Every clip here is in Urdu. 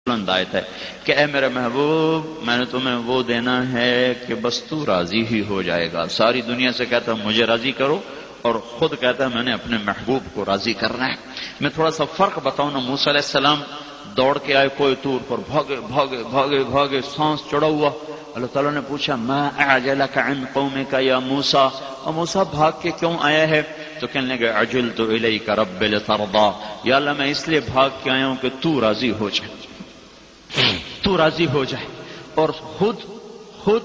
بلند آیت ہے کہ اے میرے محبوب میں نے تمہیں وہ دینا ہے کہ بس تو راضی ہی ہو جائے گا. ساری دنیا سے کہتا ہے مجھے راضی کرو اور خود کہتا ہے میں نے اپنے محبوب کو راضی کرنا ہے. میں تھوڑا سا فرق بتاؤں نا. موسیٰ علیہ السلام دوڑ کے آئے کوہ طور پر, بھاگے بھاگے بھاگے بھاگے, سانس چڑھا ہوا. اللہ تعالیٰ نے پوچھا ما اعجلک عن قومک یا موسیٰ, اور موسیٰ بھاگ کے کیوں آیا ہے؟ تو کہنے لگے عجلت الیک رب لترضی, یا اللہ میں اس لیے بھاگ کے آیا ہوں کہ تو راضی ہو جائے, تو راضی ہو جائے. اور خود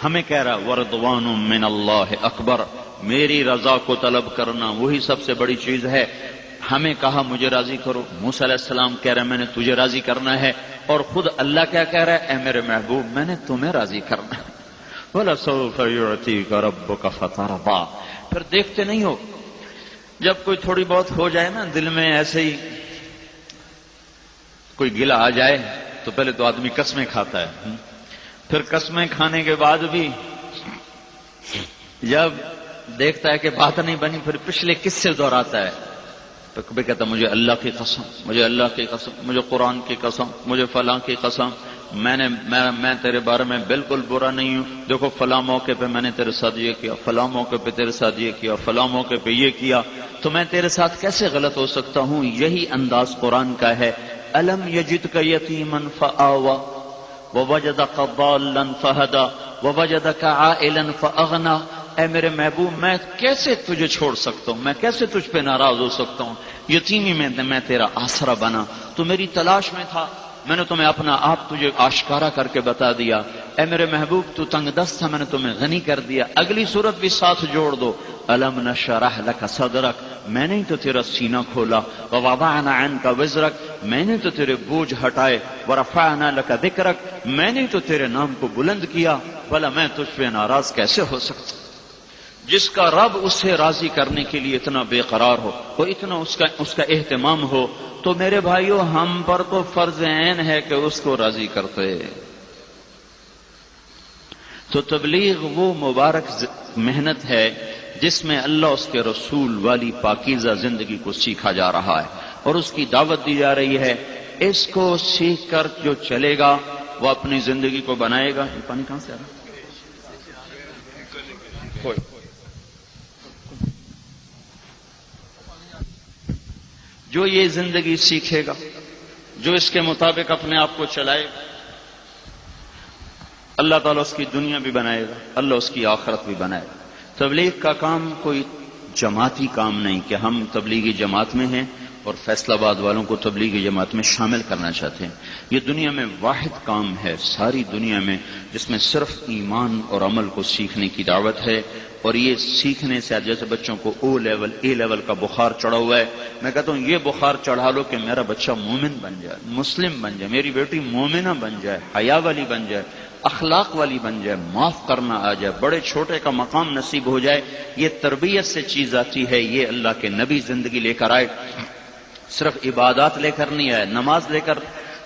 ہمیں کہہ رہا ورضوان من اللہ اکبر, میری رضا کو طلب کرنا وہی سب سے بڑی چیز ہے. ہمیں کہا مجھے راضی کرو, موسیٰ علیہ السلام کہہ رہے ہیں میں نے تجھے راضی کرنا ہے, اور خود اللہ کیا کہہ رہا ہے اے میرے محبوب میں نے تمہیں راضی کرنا ہے. وَلَسَوْفَ يُعْتِيكَ رَبُّكَ فَتَرْضَىٰ. پھر دیکھتے نہیں ہو جب کوئی تھوڑی بہت ہو جائے نا دل میں ایسے ہی کوئی گلہ آ جائے تو پہلے تو آدمی قسمیں کھاتا ہے, پھر قسمیں کھانے کے بعد بھی جب دیکھتا ہے کہ بات نہیں بنی پھر پچھلے قصے دہراتا ہے. تو کبھی کہتا مجھے اللہ کی قسم, مجھے اللہ کی قسم, مجھے قرآن کی قسم, مجھے فلاں کی قسم, میں تیرے بارے میں بالکل برا نہیں ہوں. دیکھو فلاں موقع پہ میں نے تیرے ساتھ یہ کیا, فلاں موقع پہ تیرے ساتھ یہ کیا, فلاں موقع پہ یہ کیا, تو میں تیرے ساتھ کیسے غلط ہو سکتا ہوں. یہی انداز قرآن کا ہے. الم یجدک یتیما فآوی ووجدک ضالا فہدی ووجدک عائلا فاغنی. اے میرے محبوب میں کیسے تجھے چھوڑ سکتا ہوں, میں کیسے تجھ پہ ناراض ہو سکتا ہوں. یتیمی میں تیرا آسرا بنا, تو میری تلاش میں تھا, میں نے تمہیں اپنا آپ تجھے آشکارا کر کے بتا دیا. اے میرے محبوب تو تنگ دست تھا, میں نے تمہیں غنی کر دیا. اگلی صورت بھی ساتھ جوڑ دو, الم نشرح لک صدرک, میں نے تو تیرا سینہ کھولا. ووضعنا عنک وزرک, میں نے تو تیرے بوجھ ہٹائے. ورفعنا لک ذکرک, میں نے تو تیرے نام کو بلند کیا. بھلا میں تجھ پہ ناراض کیسے ہو سکتا. جس کا رب اسے راضی کرنے کے لیے اتنا بے قرار ہو, وہ اتنا اس کا اہتمام ہو, تو میرے بھائیو ہم پر تو فرض عین ہے کہ اس کو راضی کرتے. تو تبلیغ وہ مبارک محنت ہے جس میں اللہ اس کے رسول والی پاکیزہ زندگی کو سیکھا جا رہا ہے اور اس کی دعوت دی جا رہی ہے. اس کو سیکھ کر جو چلے گا وہ اپنی زندگی کو بنائے گا. یہ پانی کہاں سے آ رہا ہے؟ جو یہ زندگی سیکھے گا, جو اس کے مطابق اپنے آپ کو چلائے گا, اللہ تعالیٰ اس کی دنیا بھی بنائے گا, اللہ اس کی آخرت بھی بنائے گا. تبلیغ کا کام کوئی جماعتی کام نہیں کہ ہم تبلیغی جماعت میں ہیں اور فیصل آباد والوں کو تبلیغی جماعت میں شامل کرنا چاہتے ہیں. یہ دنیا میں واحد کام ہے ساری دنیا میں جس میں صرف ایمان اور عمل کو سیکھنے کی دعوت ہے. اور یہ سیکھنے سے جیسے بچوں کو اے لیول کا بخار چڑھا ہوا ہے, میں کہتا ہوں یہ بخار چڑھا لو کہ میرا بچہ مومن بن جائے, مسلم بن جائے, میری بیٹی مومنہ بن جائے, حیا والی بن جائے, اخلاق والی بن جائے, معاف کرنا آ جائے, بڑے چھوٹے کا مقام نصیب ہو جائے. یہ تربیت سے چیز آتی ہے. یہ اللہ کے نبی زندگی لے کر آئے, صرف عبادات لے کر نہیں آئے.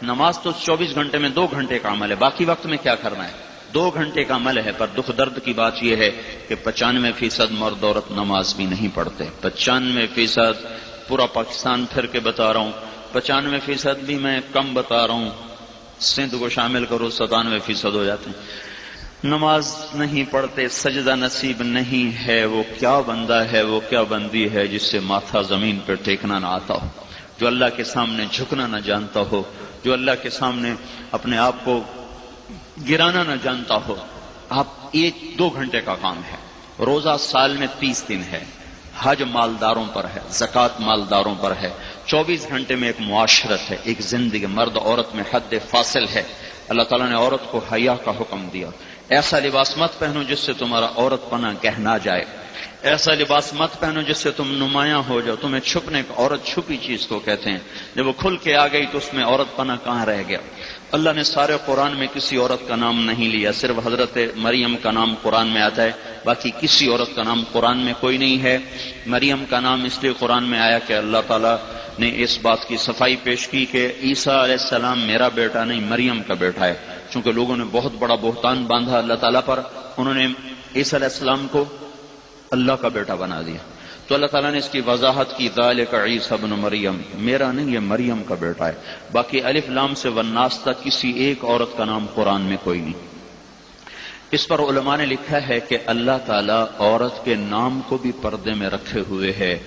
نماز تو 24 گھنٹے میں 2 گھنٹے کا عمل ہے, باقی وقت میں کیا کرنا ہے 2 گھنٹے کا عمل ہے. پر دکھ درد کی بات یہ ہے کہ 95% مرد عورت نماز بھی نہیں پڑھتے. 95% پورا پاکستان پھر کے بتا رہا ہوں, 95% بھی میں کم بتا رہا ہوں, سندھ کو شامل کرو 97% ہو جاتے ہیں. نماز نہیں پڑھتے, سجدہ نصیب نہیں ہے. وہ کیا بندہ ہے, وہ کیا بندی ہے جس سے ماتھا زمین پہ ٹیکنا نہ آتا ہو, جو اللہ کے سامنے جھکنا نہ جانتا ہو, جو اللہ کے سامنے اپنے آپ کو گرانا نہ جانتا ہو. آپ 1-2 گھنٹے کا کام ہے. روزہ سال میں 30 دن ہے. حج مالداروں پر ہے, زکوٰۃ مالداروں پر ہے. 24 گھنٹے میں ایک معاشرت ہے, ایک زندگی. مرد عورت میں حد فاصل ہے. اللہ تعالیٰ نے عورت کو حیا کا حکم دیا. ایسا لباس مت پہنو جس سے تمہارا عورت پنا گہنا جائے. ایسا لباس مت پہنو جس سے تم نمایاں ہو جاؤ. تمہیں چھپنے کا, عورت چھپی چیز کو کہتے ہیں. جب وہ کھل کے آ گئی تو اس میں عورت پنا کہاں رہ گیا. اللہ نے سارے قرآن میں کسی عورت کا نام نہیں لیا, صرف حضرت مریم کا نام قرآن میں آتا ہے, باقی کسی عورت کا نام قرآن میں کوئی نہیں ہے. مریم کا نام اس لیے قرآن میں آیا کہ اللہ تعالیٰ نے اس بات کی صفائی پیش کی کہ عیسیٰ علیہ السلام میرا بیٹا نہیں مریم کا بیٹا ہے. چونکہ لوگوں نے بہت بڑا بہتان باندھا اللہ تعالیٰ پر, انہوں نے عیسیٰ علیہ السلام کو اللہ کا بیٹا بنا دیا. تو اللہ تعالیٰ نے اس کی وضاحت کی، ذالک عیسی ابن مریم، میرا نہیں یہ مریم کا بیٹا ہے۔ باقی الف لام سے والناس تک کسی ایک عورت کا نام قرآن میں کوئی نہیں۔ اس پر علماء نے لکھا ہے کہ اللہ تعالیٰ عورت کے نام کو بھی پردے میں رکھے ہوئے ہے،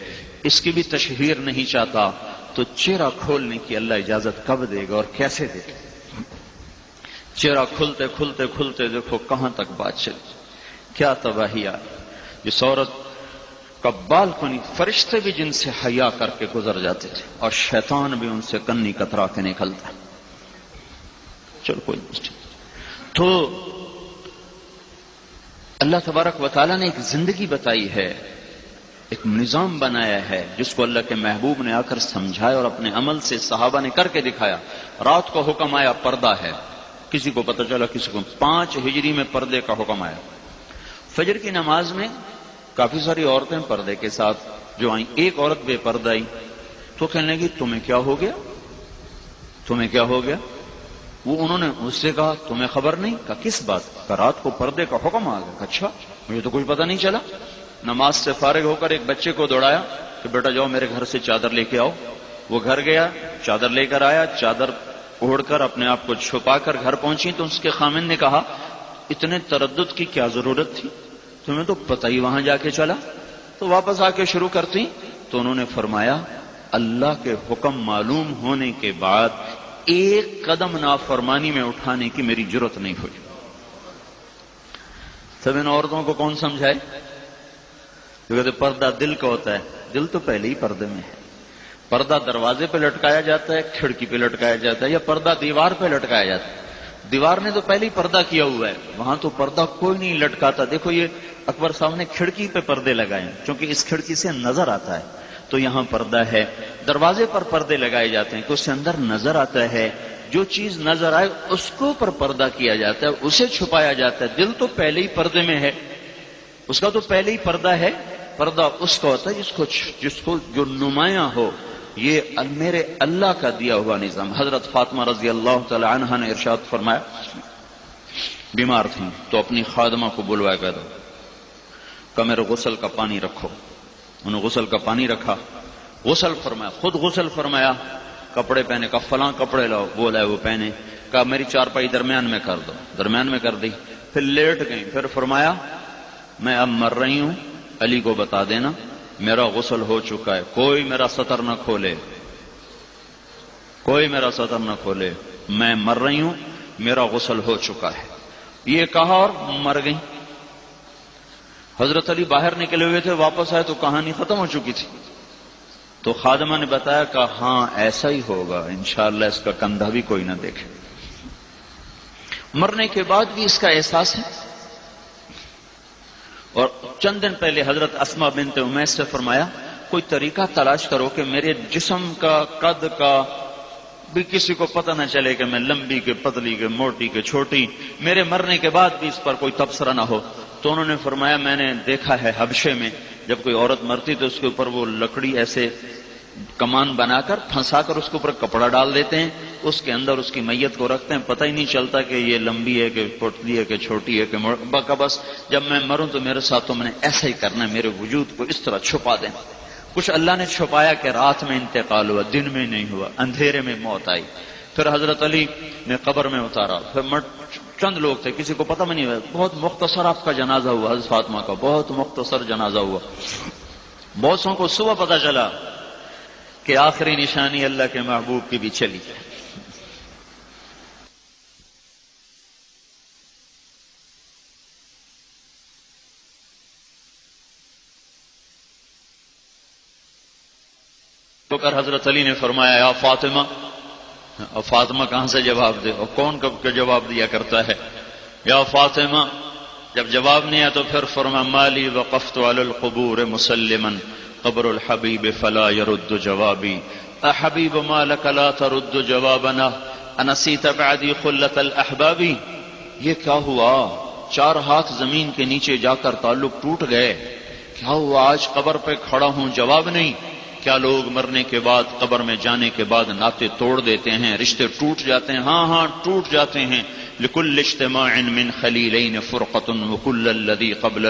اس کی بھی تشہیر نہیں چاہتا، تو چہرہ کھولنے کی اللہ اجازت کب دے گا اور کیسے دے گا؟ چہرہ کھلتے کھلتے کھلتے دیکھو کہاں تک بات چلی، کیا تباہی آئی۔ جس عورت کا بال کنی فرشتے بھی جن سے حیا کر کے گزر جاتے تھے اور شیطان بھی ان سے کنی کترا کے نکلتا۔ چلو کوئی نہیں۔ تو اللہ تبارک و تعالیٰ نے ایک زندگی بتائی ہے، ایک نظام بنایا ہے جس کو اللہ کے محبوب نے آ کر سمجھایا اور اپنے عمل سے صحابہ نے کر کے دکھایا۔ رات کو حکم آیا پردہ ہے، کسی کو پتہ چلا کسی کو 5 ہجری میں پردے کا حکم آیا۔ فجر کی نماز میں کافی ساری عورتیں پردے کے ساتھ جو آئیں، ایک عورت بے پردہ آئی تو کہنے لگی تمہیں کیا ہو گیا، تمہیں کیا ہو گیا؟ وہ انہوں نے اس سے کہا تمہیں خبر نہیں؟ کہا کس بات کا؟ رات کو پردے کا حکم آ گیا۔ اچھا مجھے تو کچھ پتہ نہیں چلا۔ نماز سے فارغ ہو کر ایک بچے کو دوڑایا کہ بیٹا جاؤ میرے گھر سے چادر لے کے آؤ۔ وہ گھر گیا، چادر لے کر آیا، چادر اوڑھ کر اپنے آپ کو چھپا کر گھر پہنچی تو اس کے خامن نے کہا اتنے تردد کی کیا ضرورت تھی، تمہیں تو پتہ ہی وہاں جا کے چلا، تو واپس آ کے شروع کرتی۔ تو انہوں نے فرمایا اللہ کے حکم معلوم ہونے کے بعد ایک قدم نافرمانی میں اٹھانے کی میری جرت نہیں ہوئی۔ تب ان عورتوں کو کون سمجھائے؟ کہتے پردہ دل کا ہوتا ہے، دل تو پہلے ہی پردے میں ہے۔ پردہ دروازے پہ لٹکایا جاتا ہے، کھڑکی پہ لٹکایا جاتا ہے، یا پردہ دیوار پہ لٹکایا جاتا ہے؟ دیوار نے تو پہلے ہی پردہ کیا ہوا ہے، وہاں تو پردہ کوئی نہیں لٹکاتا۔ دیکھو یہ اکبر صاحب نے کھڑکی پہ پردے لگائے کیونکہ اس کھڑکی سے نظر آتا ہے، تو یہاں پردہ ہے۔ دروازے پر پردے لگائے جاتے ہیں کہ اس سے اندر نظر آتا ہے، جو چیز نظر آئے اس کو پر پردہ کیا جاتا ہے، اسے چھپایا جاتا ہے۔ دل تو پہلے ہی پردے میں ہے، اس کا تو پہلے ہی پردہ ہے۔ پردہ اس کا ہوتا ہے جس کو جو نمایاں ہو۔ یہ میرے اللہ کا دیا ہوا نظام۔ حضرت فاطمہ رضی اللہ تعالی عنہا نے ارشاد فرمایا، بیمار تھیں تو اپنی خادمہ کو بلوایا کر کہ میرے غسل کا پانی رکھو۔ انہوں نے غسل کا پانی رکھا، غسل فرمایا، خود غسل فرمایا، کپڑے پہنے، کا فلاں کپڑے لاؤ، وہ لائے وہ پہنے، کہا میری چارپائی درمیان میں کر دو، درمیان میں کر دی، پھر لیٹ گئی، پھر فرمایا میں اب مر رہی ہوں، علی کو بتا دینا میرا غسل ہو چکا ہے، کوئی میرا سطر نہ کھولے، کوئی میرا سطر نہ کھولے، میں مر رہی ہوں، میرا غسل ہو چکا ہے۔ یہ کہا اور مر گئی۔ حضرت علی باہر نکلے ہوئے تھے، واپس آئے تو کہانی ختم ہو چکی تھی۔ تو خادمہ نے بتایا کہ ہاں ایسا ہی ہوگا، انشاءاللہ اس کا کندھا بھی کوئی نہ دیکھے۔ مرنے کے بعد بھی اس کا احساس ہے۔ اور چند دن پہلے حضرت اسماء بنت امیس سے فرمایا کوئی طریقہ تلاش کرو کہ میرے جسم کا قد کا بھی کسی کو پتہ نہ چلے کہ میں لمبی کے پتلی کے موٹی کے چھوٹی، میرے مرنے کے بعد بھی اس پر کوئی تبصرہ نہ ہو۔ تو انہوں نے فرمایا میں نے دیکھا ہے حبشے میں جب کوئی عورت مرتی تو اس کے اوپر وہ لکڑی ایسے کمان بنا کر پھنسا کر اس کے اوپر کپڑا ڈال دیتے ہیں، اس کے اندر اس کی میت کو رکھتے ہیں، پتہ ہی نہیں چلتا کہ یہ لمبی ہے کہ پتلی ہے کہ چھوٹی ہے کہ بس جب میں مروں تو میرے ساتھ تم نے ایسا ہی کرنا ہے، میرے وجود کو اس طرح چھپا دینا۔ کچھ اللہ نے چھپایا کہ رات میں انتقال ہوا، دن میں نہیں ہوا، اندھیرے میں موت آئی۔ پھر حضرت علی نے قبر میں اتارا، پھر چند لوگ تھے، کسی کو پتہ بھی نہیں ہوا، بہت مختصر آپ کا جنازہ ہوا، حضرت فاطمہ کا بہت مختصر جنازہ ہوا۔ بہت سو کو صبح پتہ چلا کہ آخری نشانی اللہ کے محبوب کی بھی چلی۔ تو کر حضرت علی نے فرمایا یا فاطمہ، اور فاطمہ کہاں سے جواب دے، اور کون کب کا جواب دیا کرتا ہے، یا فاطمہ، جب جواب نہیں آیا تو پھر فرمایا مالی وقفت علی القبور مسلما قبر الحبیب فلا يرد جوابی، احبیب ما لک لا ترد جوابنا انسیت بعدی خلت الاحبابی۔ یہ کیا ہوا، 4 ہاتھ زمین کے نیچے جا کر تعلق ٹوٹ گئے، کیا ہوا آج قبر پہ کھڑا ہوں جواب نہیں؟ کیا لوگ مرنے کے بعد قبر میں جانے کے بعد ناطے توڑ دیتے ہیں، رشتے ٹوٹ جاتے ہیں؟ ہاں ہاں ٹوٹ جاتے ہیں۔ لکل اجتماع من خلیلین فرقۃ وکل الذی قبل